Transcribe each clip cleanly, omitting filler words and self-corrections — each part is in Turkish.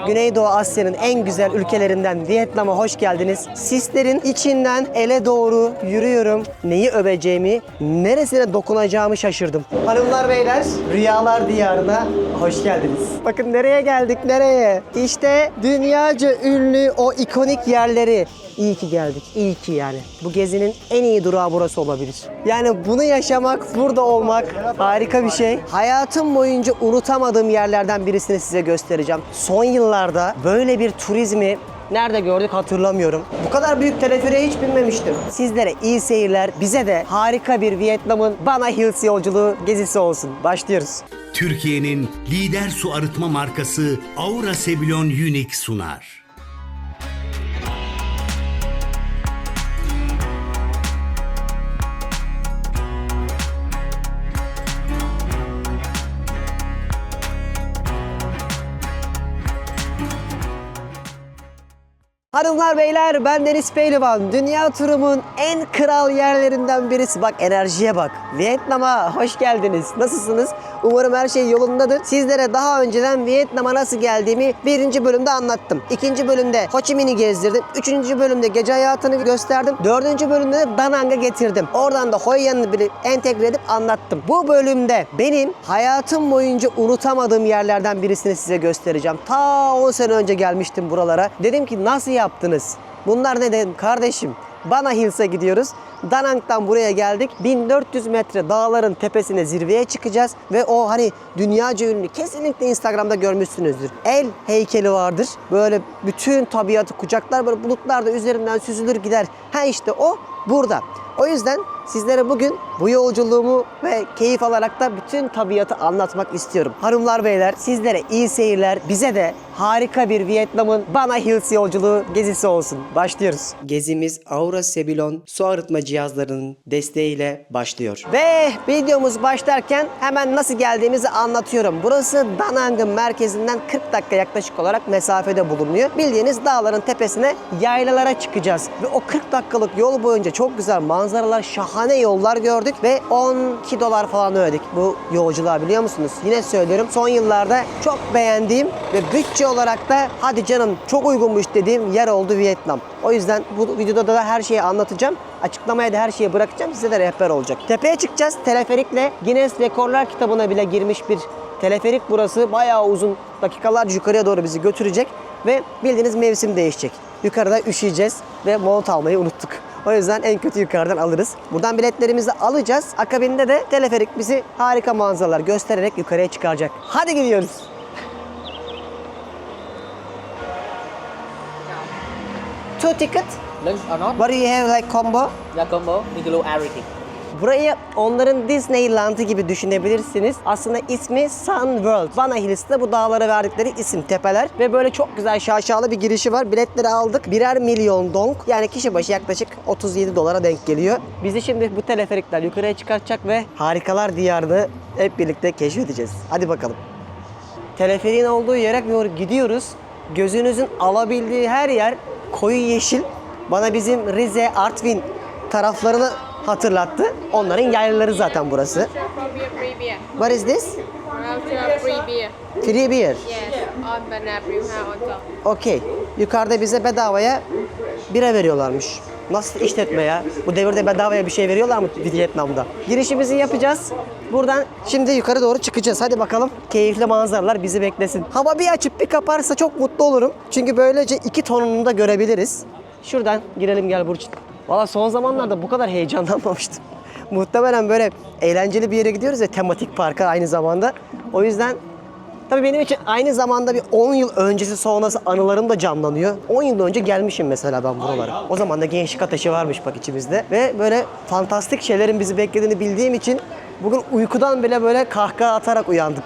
Güneydoğu Asya'nın en güzel ülkelerinden Vietnam'a hoş geldiniz. Sislerin içinden ele doğru yürüyorum. Neyi öveceğimi, neresine dokunacağımı şaşırdım. Hanımlar beyler, rüyalar diyarına hoş geldiniz. Bakın nereye geldik, nereye? İşte dünyaca ünlü o ikonik yerleri. İyi ki geldik, iyi ki yani. Bu gezinin en iyi durağı burası olabilir. Yani bunu yaşamak, burada olmak harika bir şey. Hayatım boyunca unutamadığım yerlerden birisini size göstereceğim. Son yıllarda böyle bir turizmi nerede gördük hatırlamıyorum. Bu kadar büyük teleferiğe hiç binmemiştim. Sizlere iyi seyirler, bize de harika bir Vietnam'ın Bana Hills yolculuğu gezisi olsun. Başlıyoruz. Türkiye'nin lider su arıtma markası Aura Sebilon Unique sunar. Hanımlar beyler, ben Deniz Pehlivan. Dünya turumun en kral yerlerinden birisi. Bak enerjiye bak. Vietnam'a hoş geldiniz. Nasılsınız? Umarım her şey yolundadır. Sizlere daha önceden Vietnam'a nasıl geldiğimi 1. bölümde anlattım. 2. bölümde Ho Chi Minh'i gezdirdim. 3. bölümde gece hayatını gösterdim. 4. bölümde de Da Nang'a getirdim. Oradan da Hoi An'ı bir entegre edip anlattım. Bu bölümde benim hayatım boyunca unutamadığım yerlerden birisini size göstereceğim. Ta 10 sene önce gelmiştim buralara. Dedim ki nasıl yaptınız? Bunlar ne dedim kardeşim? Bana Hills'e gidiyoruz. Da Nang'dan buraya geldik. 1400 metre dağların tepesine zirveye çıkacağız. Ve o hani dünyaca ünlü, kesinlikle Instagram'da görmüşsünüzdür. El heykeli vardır. Böyle bütün tabiatı kucaklar, böyle bulutlar da üzerinden süzülür gider. Ha işte o burada. O yüzden sizlere bugün bu yolculuğumu ve keyif alarak da bütün tabiatı anlatmak istiyorum. Hanımlar beyler, sizlere iyi seyirler, bize de harika bir Vietnam'ın Bana Hills yolculuğu gezisi olsun. Başlıyoruz. Gezimiz Aura Sebilon su arıtma cihazlarının desteğiyle başlıyor. Ve videomuz başlarken hemen nasıl geldiğimizi anlatıyorum. Burası Da Nang'ın merkezinden 40 dakika yaklaşık olarak mesafede bulunuyor. Bildiğiniz dağların tepesine yaylalara çıkacağız. Ve o 40 dakikalık yol boyunca çok güzel manzaralar, şahane yollar gördük ve $12 falan ödedik bu yolculuğa, biliyor musunuz? Yine söylüyorum, son yıllarda çok beğendiğim ve bütçe olarak da hadi canım çok uygunmuş dediğim yer oldu Vietnam. O yüzden bu videoda da her şeyi anlatacağım. Açıklamaya da her şeyi bırakacağım. Size de rehber olacak. Tepeye çıkacağız. Teleferikle Guinness Rekorlar kitabına bile girmiş bir teleferik burası. Bayağı uzun, dakikalarca yukarıya doğru bizi götürecek ve bildiğiniz mevsim değişecek. Yukarıda üşüyeceğiz ve mont almayı unuttuk. O yüzden en kötü yukarıdan alırız. Buradan biletlerimizi alacağız. Akabinde de teleferik bizi harika manzaralar göstererek yukarıya çıkaracak. Hadi gidiyoruz. Two ticket. Lunch or not? What do you have like combo? Yeah, combo include everything. Burayı onların Disneyland'ı gibi düşünebilirsiniz. Aslında ismi Sun World. Bana Hills'te bu dağlara verdikleri isim, tepeler. Ve böyle çok güzel şaşalı bir girişi var. Biletleri aldık. 1'er milyon dong. Yani kişi başı yaklaşık $37 denk geliyor. Bizi şimdi bu teleferikler yukarıya çıkartacak ve harikalar diyarını hep birlikte keşfedeceğiz. Hadi bakalım. Teleferiğin olduğu yere doğru gidiyoruz. Gözünüzün alabildiği her yer koyu yeşil. Bana bizim Rize, Artvin taraflarını hatırlattı. Onların yaylaları zaten burası. Free beer. What is this? Voucher free beer. Free beer. Yes, on banana brew house on top. Okey. Yukarıda bize bedavaya bira veriyorlarmış. Nasıl işletme ya? Bu devirde bedavaya bir şey veriyorlar mı Vietnam'da? Girişimizi yapacağız. Buradan şimdi yukarı doğru çıkacağız. Hadi bakalım. Keyifli manzaralar bizi beklesin. Hava bir açıp bir kaparsa çok mutlu olurum. Çünkü böylece 2 tonunu da görebiliriz. Şuradan girelim, gel Burç. Valla son zamanlarda bu kadar heyecanlanmamıştım. Muhtemelen böyle eğlenceli bir yere gidiyoruz ya, tematik parka aynı zamanda. O yüzden tabii benim için aynı zamanda bir 10 yıl öncesi sonrası anılarım da canlanıyor. 10 yıl önce gelmişim mesela ben buralara. O zaman da gençlik ateşi varmış bak içimizde. Ve böyle fantastik şeylerin bizi beklediğini bildiğim için bugün uykudan bile böyle kahkaha atarak uyandık.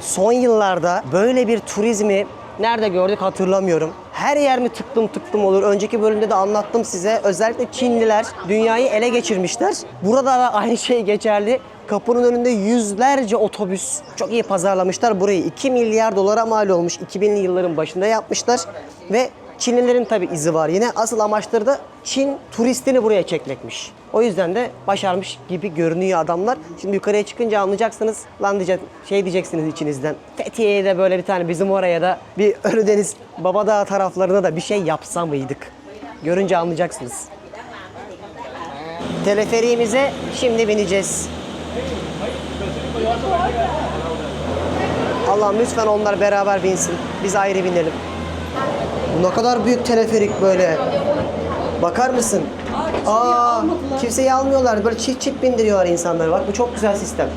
Son yıllarda böyle bir turizmi nerede gördük hatırlamıyorum. Her yer mi tıklım tıklım olur. Önceki bölümde de anlattım size. Özellikle Çinliler dünyayı ele geçirmişler. Burada da aynı şey geçerli. Kapının önünde yüzlerce otobüs. Çok iyi pazarlamışlar burayı. $2 milyar mal olmuş. 2000'li yılların başında yapmışlar. Ve Çinlilerin tabi izi var yine. Asıl amaçları da Çin turistini buraya çekmekmiş. O yüzden de başarmış gibi görünüyor adamlar. Şimdi yukarıya çıkınca anlayacaksınız. Lan diyeceksiniz içinizden. Fethiye'ye de böyle bir tane bizim oraya da bir Ölüdeniz Babadağ taraflarına da bir şey yapsa mıydık? Görünce anlayacaksınız. Teleferiğimize şimdi bineceğiz. Allah'ım lütfen onlar beraber binsin. Biz ayrı binelim. Bu ne kadar büyük teleferik böyle. Bakar mısın? Kimseyi almıyorlar. Böyle çift çift bindiriyorlar insanları. Bak bu çok güzel sistem.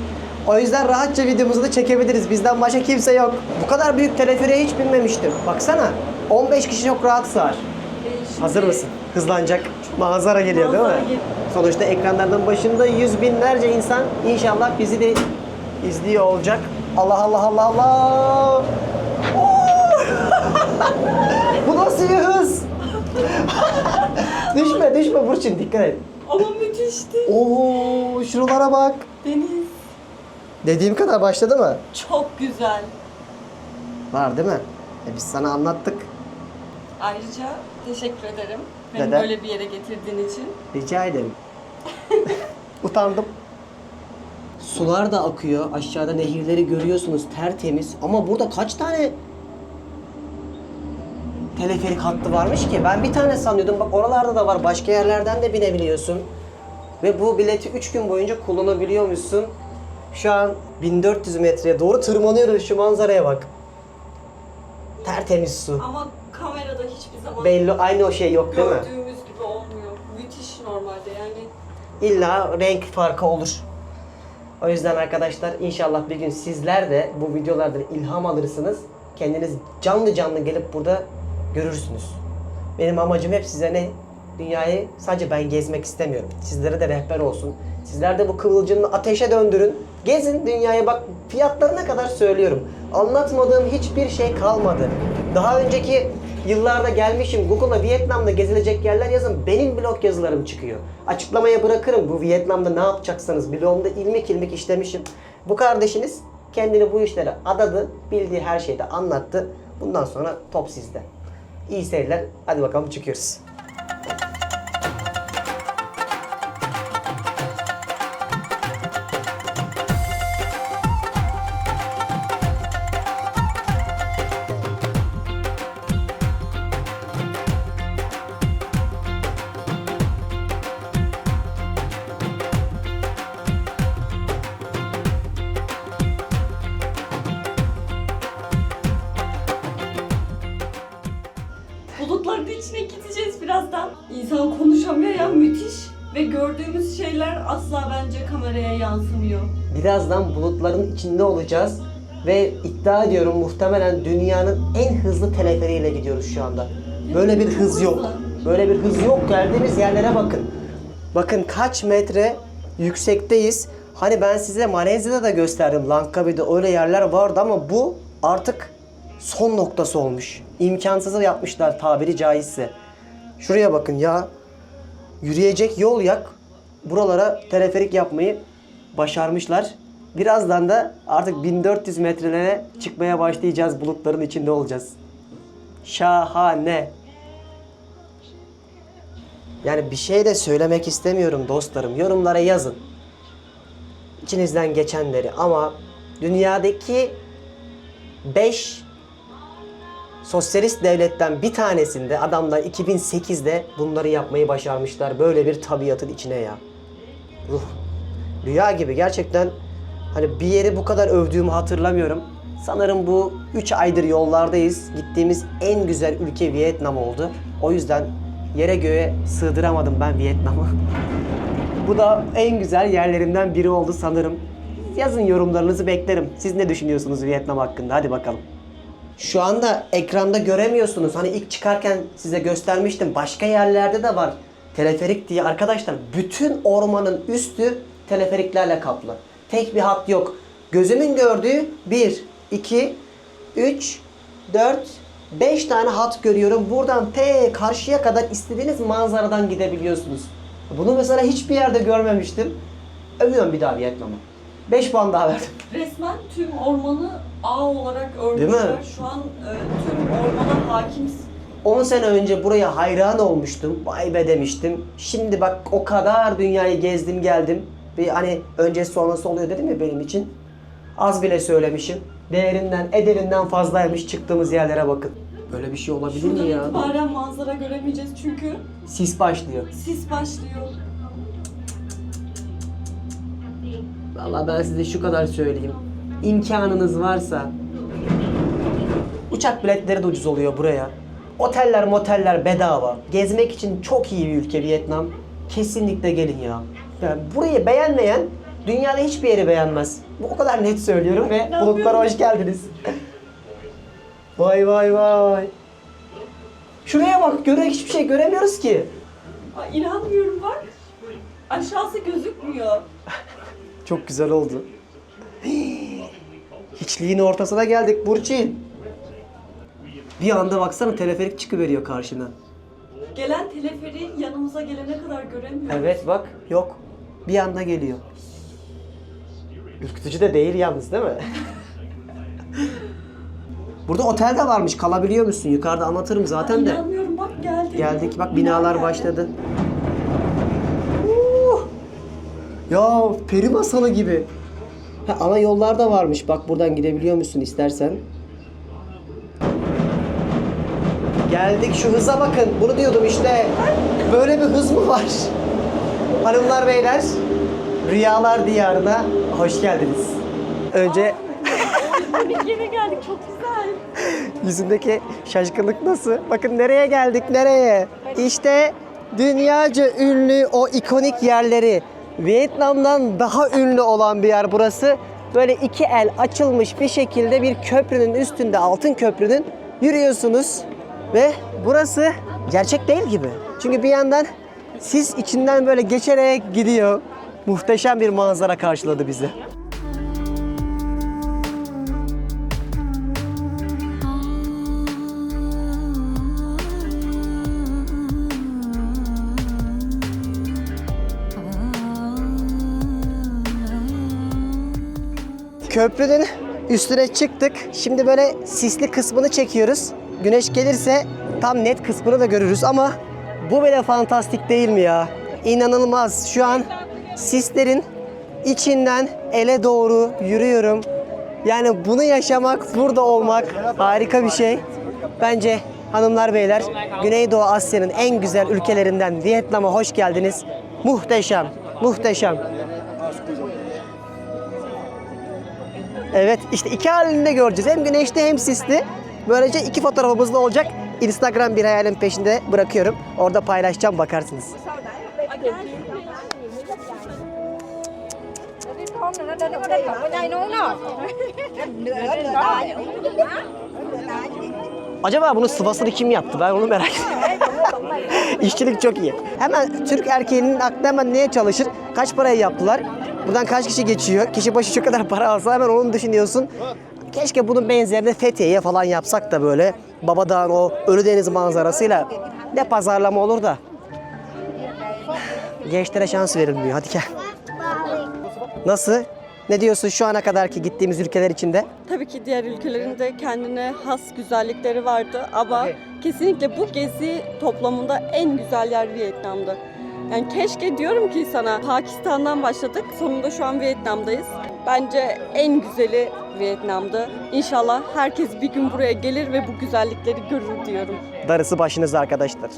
O yüzden rahatça videomuzu da çekebiliriz. Bizden başka kimse yok. Bu kadar büyük teleferiğe hiç binmemiştim. Baksana. 15 kişi çok rahat sığar. Hazır mısın? Hızlanacak. Manzara geliyor değil mi? Sonuçta ekranlarının başında yüz binlerce insan inşallah bizi de izliyor olacak. Allah Allah Allah Allah. Bu nasıl bir hız? düşme Burçin, dikkat et. Ama müthişti. Oo, şuralara bak. Deniz Dediğim kadar başladı mı? çok güzel. Var değil mi? Biz sana anlattık. Ayrıca teşekkür ederim. Beni Neden? böyle bir yere getirdiğin için. Rica ederim. Utandım. Sular da akıyor. Aşağıda nehirleri görüyorsunuz, tertemiz. Ama burada kaç tane teleferik hattı varmış ki? Ben bir tane sanıyordum. Bak oralarda da var. Başka yerlerden de binebiliyorsun. Ve bu bileti 3 gün boyunca kullanabiliyormuşsun. Şu an 1400 metreye doğru tırmanıyoruz. Şu manzaraya bak. Tertemiz su. Ama kamerada hiçbir zaman Belli, aynı o şey yok değil mi? gördüğümüz gibi olmuyor. Müthiş normalde yani. İlla renk farkı olur. O yüzden arkadaşlar inşallah bir gün sizler de bu videolardan ilham alırsınız. Kendiniz canlı canlı gelip burada görürsünüz. Benim amacım hep size ne? Dünyayı sadece ben gezmek istemiyorum. Sizlere de rehber olsun. Sizler de bu kıvılcını ateşe döndürün. Gezin dünyaya, bak fiyatlarına kadar söylüyorum. Anlatmadığım hiçbir şey kalmadı. Daha önceki yıllarda gelmişim Google'a Vietnam'da gezilecek yerler yazın. Benim blog yazılarım çıkıyor. Açıklamaya bırakırım bu Vietnam'da ne yapacaksanız. Blogumda ilmik ilmik işlemişim. Bu kardeşiniz kendini bu işlere adadı. Bildiği her şeyi de anlattı. Bundan sonra top sizde. İyi seyirler. Hadi bakalım çıkıyoruz. Bulutların içine gideceğiz birazdan. İnsan konuşamıyor ya, müthiş. Ve gördüğümüz şeyler asla bence kameraya yansımıyor. Birazdan bulutların içinde olacağız ve iddia ediyorum muhtemelen dünyanın en hızlı teleferiğiyle gidiyoruz şu anda. Böyle bir hız yok. Böyle bir hız yok. Geldiğimiz yerlere bakın. Bakın kaç metre yüksekteyiz. Hani ben size Malezya'da da gösterdim. Langkawi'de öyle yerler vardı ama bu artık son noktası olmuş. İmkansızı yapmışlar tabiri caizse. Şuraya bakın ya. Yürüyecek yol yak. Buralara teleferik yapmayı başarmışlar. Birazdan da artık 1400 metrelere çıkmaya başlayacağız. Bulutların içinde olacağız. Şahane. Yani bir şey de söylemek istemiyorum dostlarım. Yorumlara yazın. İçinizden geçenleri, ama dünyadaki 5 sosyalist devletten bir tanesinde adamlar 2008'de bunları yapmayı başarmışlar. Böyle bir tabiatın içine ya. Ruh. Rüya gibi gerçekten, hani bir yeri bu kadar övdüğümü hatırlamıyorum. Sanırım bu 3 aydır yollardayız. Gittiğimiz en güzel ülke Vietnam oldu. O yüzden yere göğe sığdıramadım ben Vietnam'ı. Bu da en güzel yerlerinden biri oldu sanırım. Yazın yorumlarınızı beklerim. Siz ne düşünüyorsunuz Vietnam hakkında? Hadi bakalım. Şu anda ekranda göremiyorsunuz. Hani ilk çıkarken size göstermiştim. Başka yerlerde de var teleferik diye. Arkadaşlar bütün ormanın üstü teleferiklerle kaplı. Tek bir hat yok. Gözümün gördüğü 1, 2, 3, 4, 5 tane hat görüyorum. Buradan karşıya kadar istediğiniz manzaradan gidebiliyorsunuz. Bunu mesela hiçbir yerde görmemiştim. Övüyorum bir daha Vietnam'ı. 5 puan daha verdim. Resmen tüm ormanı ağ olarak Değil mi? örmüşler. Şu an tüm ormana hakim 10 sene önce buraya hayran olmuştum. Vay be demiştim. Şimdi bak o kadar dünyayı gezdim geldim. Bir hani öncesi sonrası oluyor dedim ya benim için. Az bile söylemişim. Değerinden, ederinden fazlaymış, çıktığımız yerlere bakın. Böyle bir şey olabilir Şuradan mi ya? itibaren manzara göremeyeceğiz çünkü Sis başlıyor. sis başlıyor. Vallahi ben size şu kadar söyleyeyim. İmkanınız varsa uçak biletleri de ucuz oluyor buraya. Oteller, moteller bedava. Gezmek için çok iyi bir ülke Vietnam. Kesinlikle gelin ya. Yani burayı beğenmeyen dünyada hiçbir yeri beğenmez. Bu o kadar net söylüyorum ve bulutlara hoş geldiniz. Vay vay vay. Şuraya bak, hiçbir şey göremiyoruz ki. Ay, inanmıyorum bak. Aşağısı gözükmüyor. Çok güzel oldu. Hiçliğin ortasına geldik Burçin. Bir anda baksana teleferik çıkıveriyor karşına. Gelen teleferiği yanımıza gelene kadar göremiyoruz. Evet bak yok. Bir anda geliyor. Ürkütücü de değil yalnız değil mi? Burada otel de varmış. Kalabiliyor musun? Yukarıda anlatırım zaten de. İnanmıyorum bak geldik. Geldik bak binalar geldi. başladı. Ya peri masalı gibi. Ha, ana yollar da varmış. Bak buradan gidebiliyor musun istersen. Geldik şu hıza bakın. Bunu diyordum işte. Böyle bir hız mı var? Hanımlar beyler, Rüyalar Diyarı'na hoş geldiniz. Önce Yine geldik çok güzel. yüzündeki şaşkınlık nasıl? Bakın nereye geldik, nereye? İşte dünyaca ünlü o ikonik yerleri. Vietnam'dan daha ünlü olan bir yer burası. Böyle iki el açılmış bir şekilde bir köprünün üstünde, altın köprünün yürüyorsunuz. Ve burası gerçek değil gibi. Çünkü bir yandan sis içinden böyle geçerek gidiyor. Muhteşem bir manzara karşıladı bizi. Köprünün üstüne çıktık. Şimdi böyle sisli kısmını çekiyoruz. Güneş gelirse tam net kısmını da görürüz ama bu bile fantastik değil mi ya? İnanılmaz. Şu an sislerin içinden ele doğru yürüyorum. Yani bunu yaşamak, burada olmak harika bir şey. Bence hanımlar beyler, Güneydoğu Asya'nın en güzel ülkelerinden Vietnam'a hoş geldiniz. Muhteşem, muhteşem. Evet, işte iki halinde göreceğiz. Hem güneşli hem sisli. Böylece iki fotoğrafımız da olacak. Instagram bir hayalin peşinde bırakıyorum. Orada paylaşacağım, bakarsınız. Acaba bunun sıvasını kim yaptı? Ben onu merak ediyorum. İşçilik çok iyi. Hemen Türk erkeğinin aklı hemen neye çalışır? Kaç parayı yaptılar? Buradan kaç kişi geçiyor? Kişi başı şu kadar para alsa hemen onu düşünüyorsun. Keşke bunun benzerini Fethiye'ye falan yapsak da böyle Babadağ'ın o Ölüdeniz manzarasıyla ne pazarlama olur da. Gençlere şans verilmiyor. Hadi gel. Nasıl? Ne diyorsun şu ana kadarki gittiğimiz ülkeler içinde? Tabii ki diğer ülkelerin de kendine has güzellikleri vardı ama kesinlikle bu gezi toplamında en güzel yer Vietnam'dı. Yani keşke diyorum ki sana Pakistan'dan başladık, sonunda şu an Vietnam'dayız. Bence en güzeli Vietnam'dı. İnşallah herkes bir gün buraya gelir ve bu güzellikleri görür diyorum. Darısı başınıza arkadaşlar.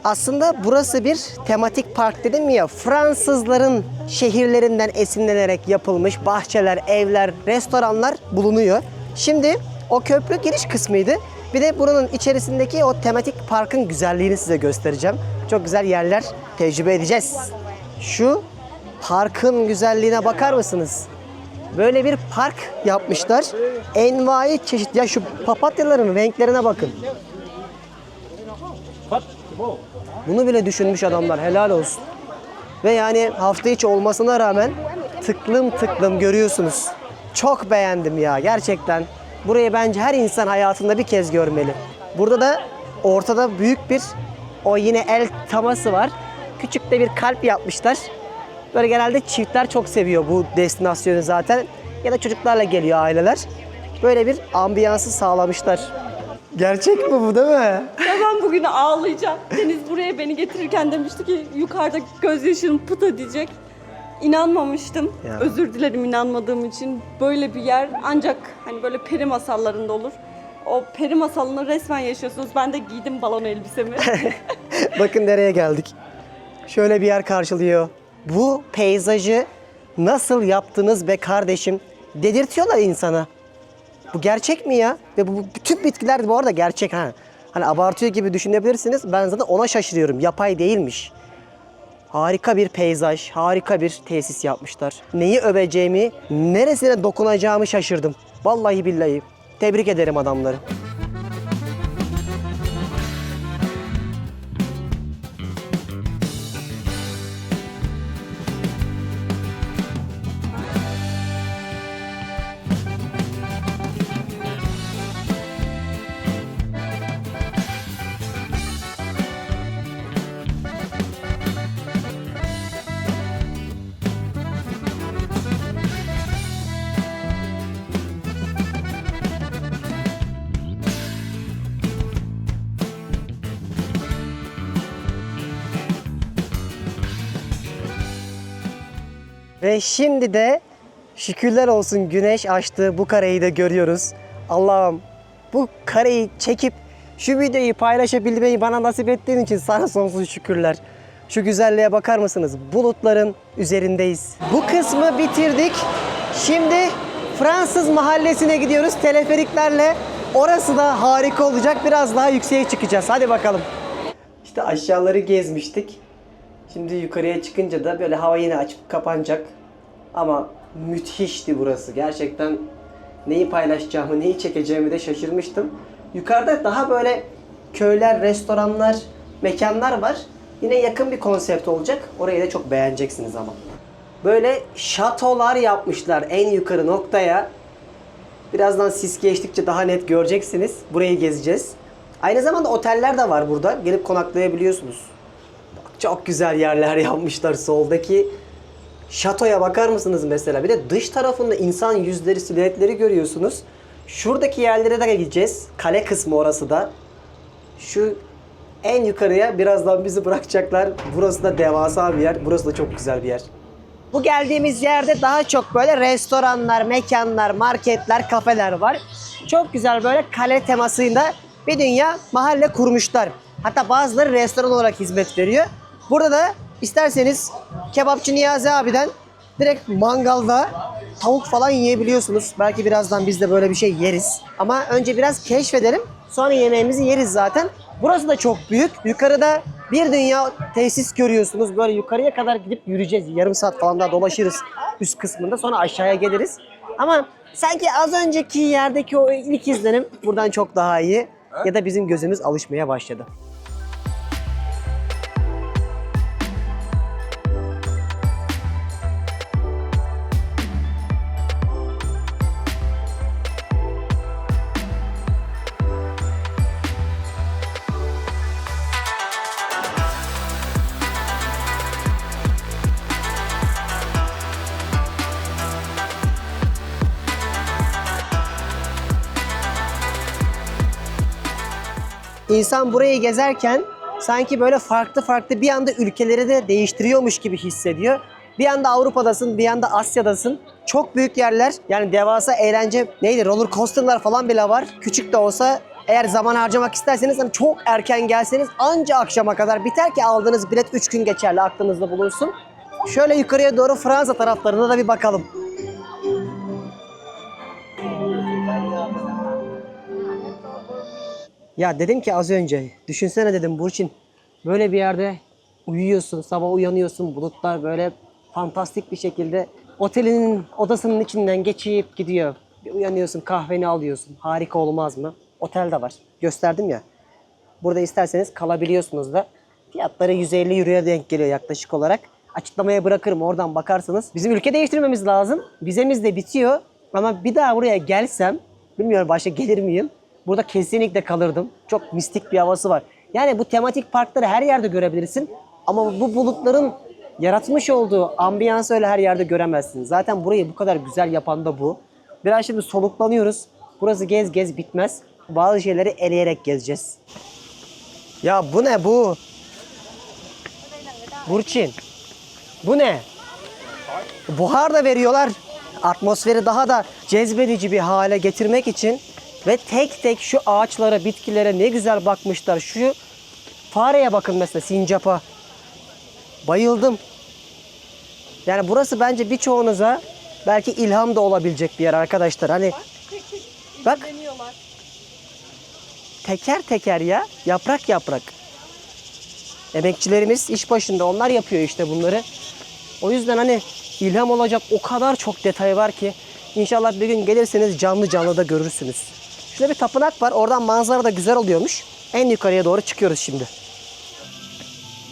Aslında burası bir tematik park dedim ya, Fransızların şehirlerinden esinlenerek yapılmış bahçeler, evler, restoranlar bulunuyor. Şimdi o köprü giriş kısmıydı. Bir de buranın içerisindeki o tematik parkın güzelliğini size göstereceğim. Çok güzel yerler tecrübe edeceğiz. Şu parkın güzelliğine bakar mısınız? Böyle bir park yapmışlar. Envai çeşit. Ya şu papatyaların renklerine bakın. Bunu bile düşünmüş adamlar. Helal olsun. Ve yani hafta içi olmasına rağmen tıklım tıklım görüyorsunuz. Çok beğendim ya gerçekten. Burayı bence her insan hayatında bir kez görmeli. Burada da ortada büyük bir o yine el taması var. Küçük de bir kalp yapmışlar. Böyle genelde çiftler çok seviyor bu destinasyonu zaten. Ya da çocuklarla geliyor aileler. Böyle bir ambiyansı sağlamışlar. Gerçek mi bu değil mi? Ya ben bugün ağlayacağım. Deniz buraya beni getirirken demişti ki yukarıda gözyaşın pıt edecek. İnanmamıştım. Ya. Özür dilerim inanmadığım için. Böyle bir yer ancak hani böyle peri masallarında olur. O peri masalını resmen yaşıyorsunuz. Ben de giydim balon elbisemi. Bakın nereye geldik. Şöyle bir yer karşılıyor. Bu peyzajı nasıl yaptınız be kardeşim? Dedirtiyorlar insana. Bu gerçek mi ya? Ve bu bütün bitkiler bu arada gerçek ha. Hani abartıyor gibi düşünebilirsiniz. Ben zaten ona şaşırıyorum. Yapay değilmiş. Harika bir peyzaj, harika bir tesis yapmışlar. Neyi öveceğimi, neresine dokunacağımı şaşırdım. Vallahi billahi. Tebrik ederim adamları. Ve şimdi de şükürler olsun güneş açtı. Bu kareyi de görüyoruz. Allah'ım bu kareyi çekip şu videoyu paylaşabilmeyi bana nasip ettiğin için sana sonsuz şükürler. Şu güzelliğe bakar mısınız? Bulutların üzerindeyiz. Bu kısmı bitirdik. Şimdi Fransız mahallesine gidiyoruz teleferiklerle. Orası da harika olacak. Biraz daha yükseğe çıkacağız. Hadi bakalım. İşte aşağıları gezmiştik. Şimdi yukarıya çıkınca da böyle hava yine açıp kapanacak. Ama müthişti burası. Gerçekten neyi paylaşacağımı, neyi çekeceğimi de şaşırmıştım. Yukarıda daha böyle köyler, restoranlar, mekanlar var. Yine yakın bir konsept olacak. Orayı da çok beğeneceksiniz ama. Böyle şatolar yapmışlar en yukarı noktaya. Birazdan sis geçtikçe daha net göreceksiniz. Burayı gezeceğiz. Aynı zamanda oteller de var burada. Gelip konaklayabiliyorsunuz. Çok güzel yerler yapmışlar. Soldaki şatoya bakar mısınız mesela? Bir de dış tarafında insan yüzleri, silüetleri görüyorsunuz. Şuradaki yerlere de gideceğiz. Kale kısmı orası da. Şu en yukarıya birazdan bizi bırakacaklar. Burası da devasa bir yer. Burası da çok güzel bir yer. Bu geldiğimiz yerde daha çok böyle restoranlar, mekanlar, marketler, kafeler var. Çok güzel böyle kale temasıyla bir dünya mahalle kurmuşlar. Hatta bazıları restoran olarak hizmet veriyor. Burada da isterseniz kebapçı Niyazi abiden direkt mangalda tavuk falan yiyebiliyorsunuz. Belki birazdan biz de böyle bir şey yeriz. Ama önce biraz keşfedelim. Sonra yemeğimizi yeriz zaten. Burası da çok büyük. Yukarıda bir dünya tesis görüyorsunuz. Böyle yukarıya kadar gidip yürüyeceğiz. Yarım saat falan daha dolaşırız üst kısmında. Sonra aşağıya geliriz. Ama sanki az önceki yerdeki o ilk izlenim buradan çok daha iyi. Ya da bizim gözümüz alışmaya başladı. İnsan burayı gezerken sanki böyle farklı farklı bir anda ülkeleri de değiştiriyormuş gibi hissediyor. Bir anda Avrupa'dasın, bir anda Asya'dasın. Çok büyük yerler. Yani devasa eğlence, neydi, roller coaster'lar falan bile var. Küçük de olsa eğer zaman harcamak isterseniz hani çok erken gelseniz anca akşama kadar biter ki aldığınız bilet 3 gün geçerli, aklınızda bulunsun. Şöyle yukarıya doğru Fransa taraflarına da bir bakalım. Ya dedim ki az önce, düşünsene dedim Burçin, böyle bir yerde uyuyorsun, sabah uyanıyorsun, bulutlar böyle fantastik bir şekilde otelinin odasının içinden geçip gidiyor. Bir uyanıyorsun, kahveni alıyorsun. Harika olmaz mı? Otel de var. Gösterdim ya. Burada isterseniz kalabiliyorsunuz da. Fiyatları 150 euroya denk geliyor yaklaşık olarak. Açıklamaya bırakırım, oradan bakarsınız. Bizim ülke değiştirmemiz lazım. Vizemiz de bitiyor. Ama bir daha buraya gelsem, bilmiyorum başka gelir miyim? Burada kesinlikle kalırdım. Çok mistik bir havası var. Yani bu tematik parkları her yerde görebilirsin. Ama bu bulutların yaratmış olduğu ambiyansı öyle her yerde göremezsin. Zaten burayı bu kadar güzel yapan da bu. Biraz şimdi soluklanıyoruz. Burası gez gez bitmez. Bazı şeyleri eleyerek gezeceğiz. Ya bu ne bu? Burçin. Bu ne? Buhar da veriyorlar. Atmosferi daha da cezbedici bir hale getirmek için ve tek tek şu ağaçlara, bitkilere ne güzel bakmışlar. Şu fareye bakın mesela, sincapa. Bayıldım. Yani burası bence birçoğunuza belki ilham da olabilecek bir yer arkadaşlar. Hani bak, teker teker ya, yaprak yaprak. Emekçilerimiz iş başında, onlar yapıyor işte bunları. O yüzden hani ilham olacak o kadar çok detay var ki inşallah bir gün gelirseniz canlı canlı da görürsünüz. Şurada bir tapınak var. Oradan manzara da güzel oluyormuş. En yukarıya doğru çıkıyoruz şimdi.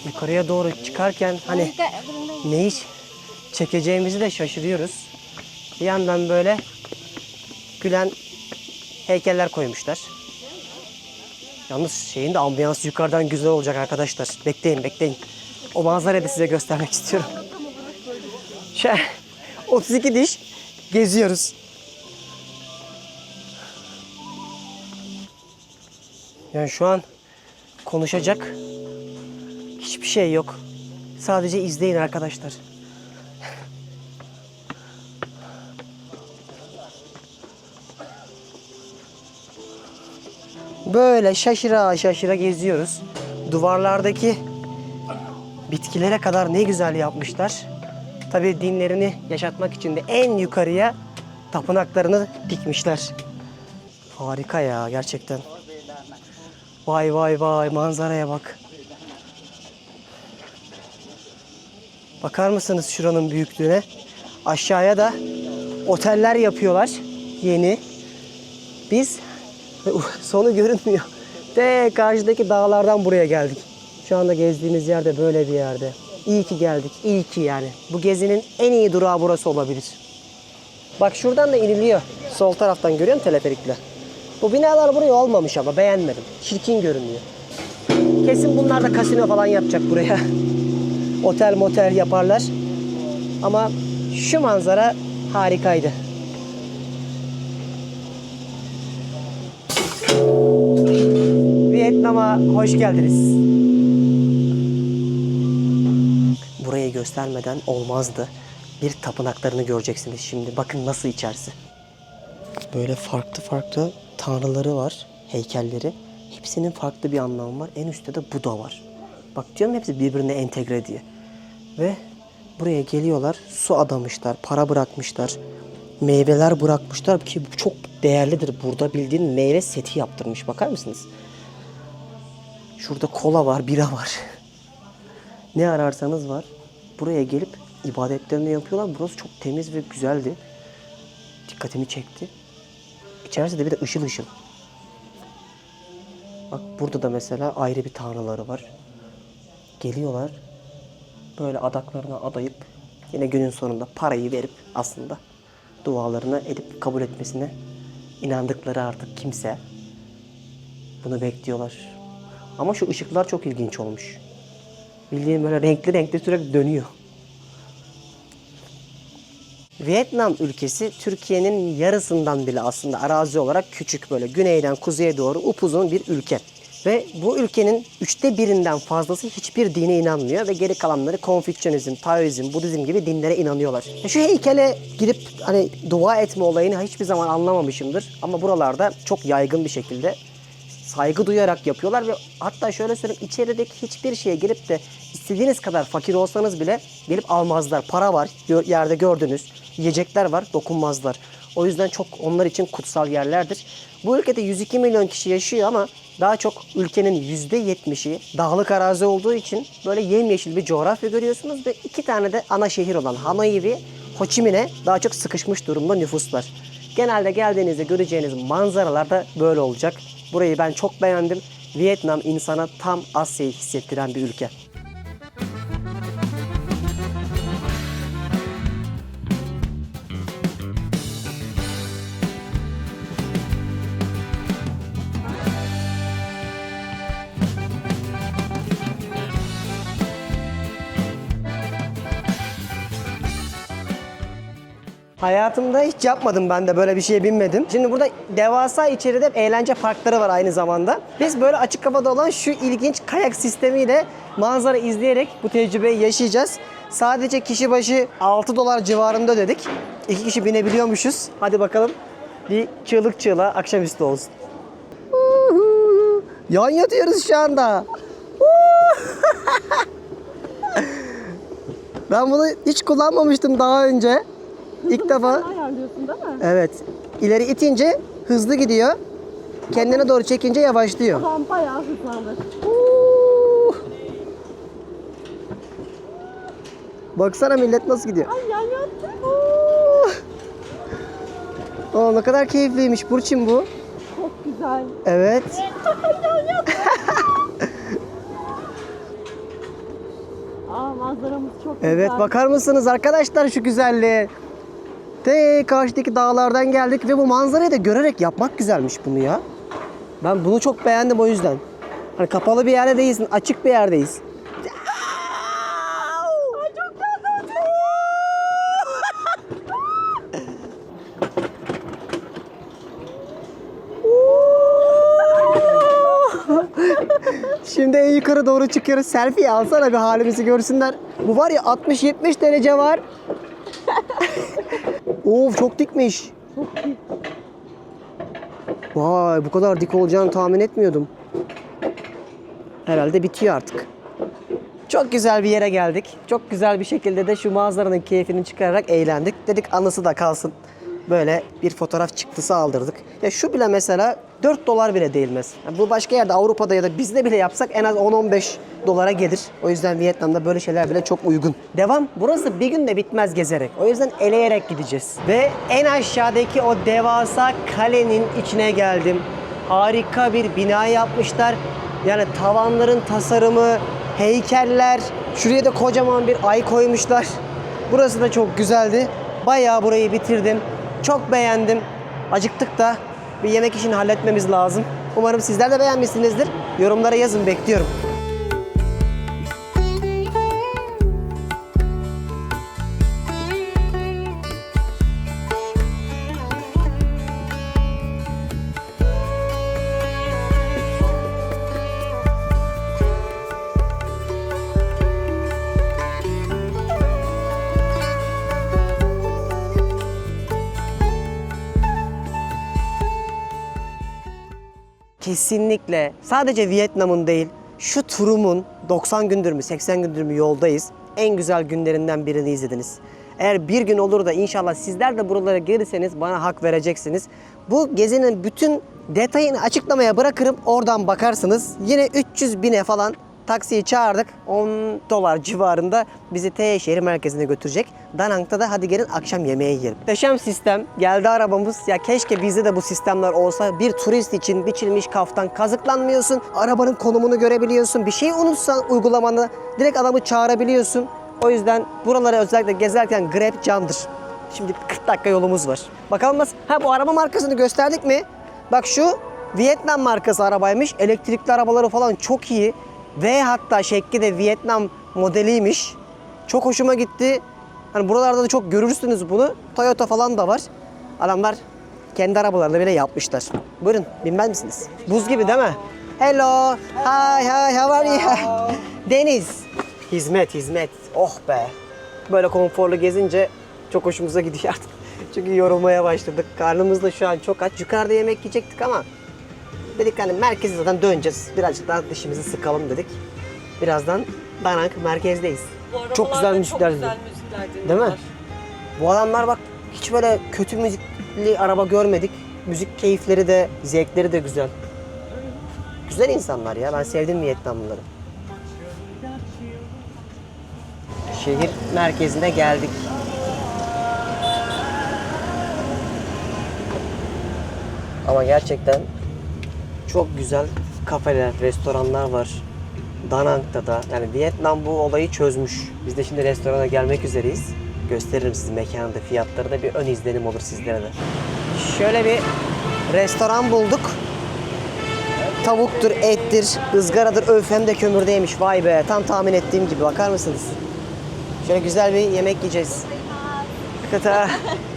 Yukarıya doğru çıkarken hani ne iş çekeceğimizi de şaşırıyoruz. Bir yandan böyle gülen heykeller koymuşlar. Yalnız şeyin de ambiyansı yukarıdan güzel olacak arkadaşlar. Bekleyin bekleyin. O manzarayı da size göstermek istiyorum. 32 diş geziyoruz. Yani şu an konuşacak hiçbir şey yok. Sadece izleyin arkadaşlar. Böyle şaşıra şaşıra geziyoruz. Duvarlardaki bitkilere kadar ne güzel yapmışlar. Tabii dinlerini yaşatmak için de en yukarıya tapınaklarını dikmişler. Harika ya gerçekten. Vay vay vay, manzaraya bak. Bakar mısınız şuranın büyüklüğüne? Aşağıya da oteller yapıyorlar yeni. Biz sonu görünmüyor. De karşıdaki dağlardan buraya geldik. Şu anda gezdiğimiz yerde böyle bir yerde. İyi ki geldik. İyi ki yani. Bu gezinin en iyi durağı burası olabilir. Bak şuradan da iniliyor. Sol taraftan görüyor musun teleferikle? Bu binalar buraya olmamış ama beğenmedim. Çirkin görünüyor. Kesin bunlar da kasino falan yapacak buraya. Otel motel yaparlar. Ama şu manzara harikaydı. Vietnam'a hoş geldiniz. Burayı göstermeden olmazdı. Bir tapınaklarını göreceksiniz şimdi. Bakın nasıl içerisi. Böyle farklı farklı tanrıları var, heykelleri. Hepsinin farklı bir anlamı var. En üstte de Buda var. Bak diyorum, hepsi birbirine entegre diye. Ve buraya geliyorlar, su adamışlar, para bırakmışlar, meyveler bırakmışlar ki çok değerlidir. Burada bildiğin meyve seti yaptırmış. Bakar mısınız? Şurada kola var, bira var. Ne ararsanız var. Buraya gelip ibadetlerini yapıyorlar. Burası çok temiz ve güzeldi. Dikkatimi çekti. İçerisi de bir de ışıl ışıl. Bak burada da mesela ayrı bir tanrıları var. Geliyorlar. Böyle adaklarına adayıp yine günün sonunda parayı verip aslında dualarını edip kabul etmesine inandıkları artık kimse. Bunu bekliyorlar. Ama şu ışıklar çok ilginç olmuş. Bildiğin böyle renkli renkli sürekli dönüyor. Vietnam ülkesi Türkiye'nin yarısından bile aslında arazi olarak küçük, böyle güneyden kuzeye doğru upuzun bir ülke. Ve bu ülkenin 1/3'ünden fazlası hiçbir dine inanmıyor ve geri kalanları Konfüçyünizm, Taoizm, Budizm gibi dinlere inanıyorlar. Şu heykele gidip hani dua etme olayını hiçbir zaman anlamamışımdır. Ama buralarda çok yaygın bir şekilde saygı duyarak yapıyorlar ve hatta şöyle söyleyeyim, içerideki hiçbir şeye gelip de istediğiniz kadar fakir olsanız bile gelip almazlar. Para var, yerde gördünüz, yiyecekler var, dokunmazlar. O yüzden çok onlar için kutsal yerlerdir. Bu ülkede 102 milyon kişi yaşıyor ama daha çok ülkenin %70'i dağlık arazi olduğu için böyle yemyeşil bir coğrafya görüyorsunuz ve 2 tane de ana şehir olan Hanoi ve Ho Chi Minh'e daha çok sıkışmış durumda nüfuslar. Genelde geldiğinizde göreceğiniz manzaralar da böyle olacak. Burayı ben çok beğendim. Vietnam insana tam Asya'yı hissettiren bir ülke. Hayatımda hiç yapmadım, ben de böyle bir şeye binmedim. Şimdi burada devasa içeride eğlence parkları var aynı zamanda. Biz böyle açık havada olan şu ilginç kayak sistemiyle manzara izleyerek bu tecrübeyi yaşayacağız. Sadece kişi başı 6 dolar civarında dedik. 2 kişi binebiliyormuşuz. Hadi bakalım bir çığlık çığlığa akşamüstü olsun. Yan yatıyoruz şu anda. Ben bunu hiç kullanmamıştım daha önce. İlk defa. Ayarlıyorsun değil mi? Evet. İleri itince hızlı gidiyor. Kendine doğru çekince yavaşlıyor. Tamam, bayağı hızlandı. Baksana millet nasıl gidiyor. Ay yan yattı. Aa, ne kadar keyifliymiş Burçin bu. Çok güzel. Evet. Manzaramız çok güzel. Evet, bakar mısınız arkadaşlar şu güzelliğe. Karşıdaki dağlardan geldik ve bu manzarayı da görerek yapmak güzelmiş bunu ya. Ben bunu çok beğendim o yüzden. Hani kapalı bir yerde değilsin, açık bir yerdeyiz. Şimdi en yukarı doğru çıkıyoruz. Selfie alsana bir halimizi görsünler. Bu var ya 60-70 derece var. Of, çok dikmiş. Çok dik. Vay, bu kadar dik olacağını tahmin etmiyordum. Herhalde bitiyor artık. Çok güzel bir yere geldik. Çok güzel bir şekilde de şu manzaranın keyfini çıkararak eğlendik. Dedik anısı da kalsın. Böyle bir fotoğraf çıktısı aldırdık. Ya şu bile mesela 4 dolar bile değilmez. Yani bu başka yerde Avrupa'da ya da bizde bile yapsak en az 10-15 dolara gelir. O yüzden Vietnam'da böyle şeyler bile çok uygun. Devam. Burası bir günde bitmez gezerek. O yüzden eleyerek gideceğiz. Ve en aşağıdaki o devasa kalenin içine geldim. Harika bir bina yapmışlar. Yani tavanların tasarımı, heykeller. Şuraya da kocaman bir ay koymuşlar. Burası da çok güzeldi. Bayağı burayı bitirdim. Çok beğendim. Acıktık da bir yemek işini halletmemiz lazım. Umarım sizler de beğenmişsinizdir. Yorumlara yazın, bekliyorum. Kesinlikle sadece Vietnam'ın değil, şu turumun 90 gündür mü 80 gündür mü yoldayız. En güzel günlerinden birini izlediniz. Eğer bir gün olur da inşallah sizler de buralara gelirseniz bana hak vereceksiniz. Bu gezinin bütün detayını açıklamaya bırakırım. Oradan bakarsınız. Yine 300 bine falan taksiyi çağırdık. 10 dolar civarında bizi şehir merkezine götürecek. Da Nang'da da hadi gelin akşam yemeği yiyelim. Muhteşem sistem. Geldi arabamız. Ya keşke bizde de bu sistemler olsa. Bir turist için biçilmiş kaftan, kazıklanmıyorsun. Arabanın konumunu görebiliyorsun. Bir şeyi unutsan uygulamanı direkt adamı çağırabiliyorsun. O yüzden buraları özellikle gezerken Grab candır. Şimdi 40 dakika yolumuz var. Bakalım nasıl? Bu araba markasını gösterdik mi? Bak şu Vietnam markası arabaymış. Elektrikli arabaları falan çok iyi. Ve hatta şekli de Vietnam modeliymiş. Çok hoşuma gitti. Hani buralarda da çok görürsünüz bunu. Toyota falan da var. Adamlar kendi arabalarını bile yapmışlar. Buyurun, binmez misiniz? Buz gibi değil mi? Hello. Hi, how are you? Deniz. Hizmet. Oh be. Böyle konforlu gezince çok hoşumuza gidiyor artık. Çünkü yorulmaya başladık. Karnımız da şu an çok aç. Yukarıda yemek yiyecektik ama dedik hani merkeze zaten döneceğiz. Birazcık daha dişimizi sıkalım dedik. Birazdan Da Nang merkezdeyiz. Çok güzel müzikler değil mi? Bu adamlar bak hiç böyle kötü müzikli araba görmedik. Müzik keyifleri de, zevkleri de güzel. Güzel insanlar ya. Ben sevdim Vietnamlıları. Şehir merkezine geldik. Ama gerçekten çok güzel kafeler, restoranlar var. Da Nang'da da. Yani Vietnam bu olayı çözmüş. Biz de şimdi restorana gelmek üzereyiz. Gösteririm size mekanı da, fiyatları da, bir ön izlenim olur sizlere de. Şöyle bir restoran bulduk. Tavuktur, ettir, ızgaradır, öf hem de kömürdeymiş. Vay be, tam tahmin ettiğim gibi. Bakar mısınız? Şöyle güzel bir yemek yiyeceğiz. Kata.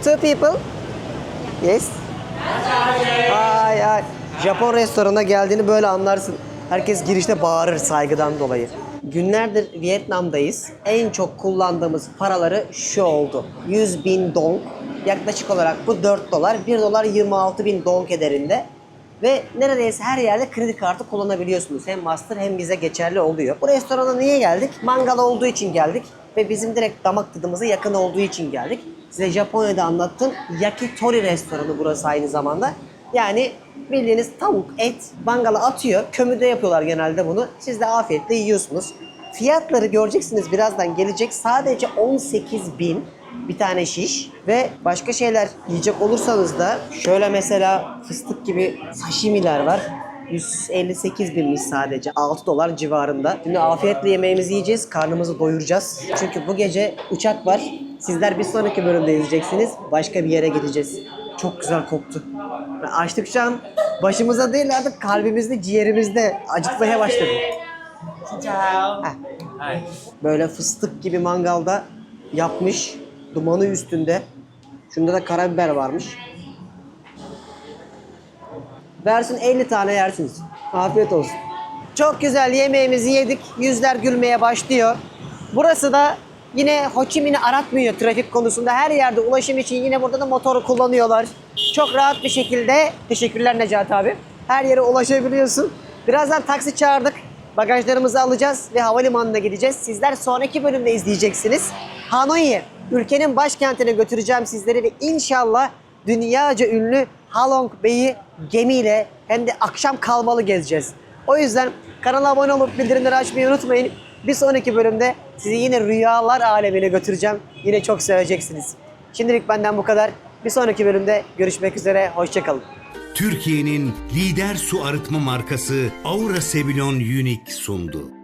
Two people. Yes. Ay ay. Japon restoranına geldiğini böyle anlarsın. Herkes girişte bağırır saygıdan dolayı. Günlerdir Vietnam'dayız. En çok kullandığımız paraları şu oldu. 100.000 dong. Yaklaşık olarak bu 4 dolar. 1 dolar 26.000 dong ederinde. Ve neredeyse her yerde kredi kartı kullanabiliyorsunuz. Hem master hem bize geçerli oluyor. Bu restorana niye geldik? Mangal olduğu için geldik. Ve bizim direkt damak tadımıza yakın olduğu için geldik. Size Japonya'da anlattım. Yakitori restoranı burası aynı zamanda. Yani bildiğiniz tavuk, et mangala atıyor. Kömürde yapıyorlar genelde bunu. Siz de afiyetle yiyorsunuz. Fiyatları göreceksiniz birazdan gelecek. Sadece 18.000 bir tane şiş. Ve başka şeyler yiyecek olursanız da şöyle mesela fıstık gibi sashimiler var. 158.000'miş sadece. 6 dolar civarında. Şimdi afiyetle yemeğimizi yiyeceğiz. Karnımızı doyuracağız. Çünkü bu gece uçak var. Sizler bir sonraki bölümde izleyeceksiniz. Başka bir yere gideceğiz. Çok güzel koktu. Açtık şu an. Başımıza değil artık kalbimizde, ciğerimizde acıtmaya başladı. Heh. Böyle fıstık gibi mangalda yapmış. Dumanı üstünde. Şunda da karabiber varmış. Versin 50 tane yersiniz. Afiyet olsun. Çok güzel yemeğimizi yedik. Yüzler gülmeye başlıyor. Burası da yine Ho Chi Minh'i aratmıyor trafik konusunda. Her yerde ulaşım için yine burada da motoru kullanıyorlar. Çok rahat bir şekilde, teşekkürler Necati abi, her yere ulaşabiliyorsun. Birazdan taksi çağırdık. Bagajlarımızı alacağız ve havalimanına gideceğiz. Sizler sonraki bölümde izleyeceksiniz. Hanoi'ye, ülkenin başkentine götüreceğim sizleri ve inşallah dünyaca ünlü Halong Bay'i gemiyle hem de akşam kalmalı gezeceğiz. O yüzden kanala abone olup bildirimleri açmayı unutmayın. Bir sonraki bölümde sizi yine rüyalar alemine götüreceğim. Yine çok seveceksiniz. Şimdilik benden bu kadar. Bir sonraki bölümde görüşmek üzere. Hoşça kalın. Türkiye'nin lider su arıtma markası Aura Sebilon Unique sundu.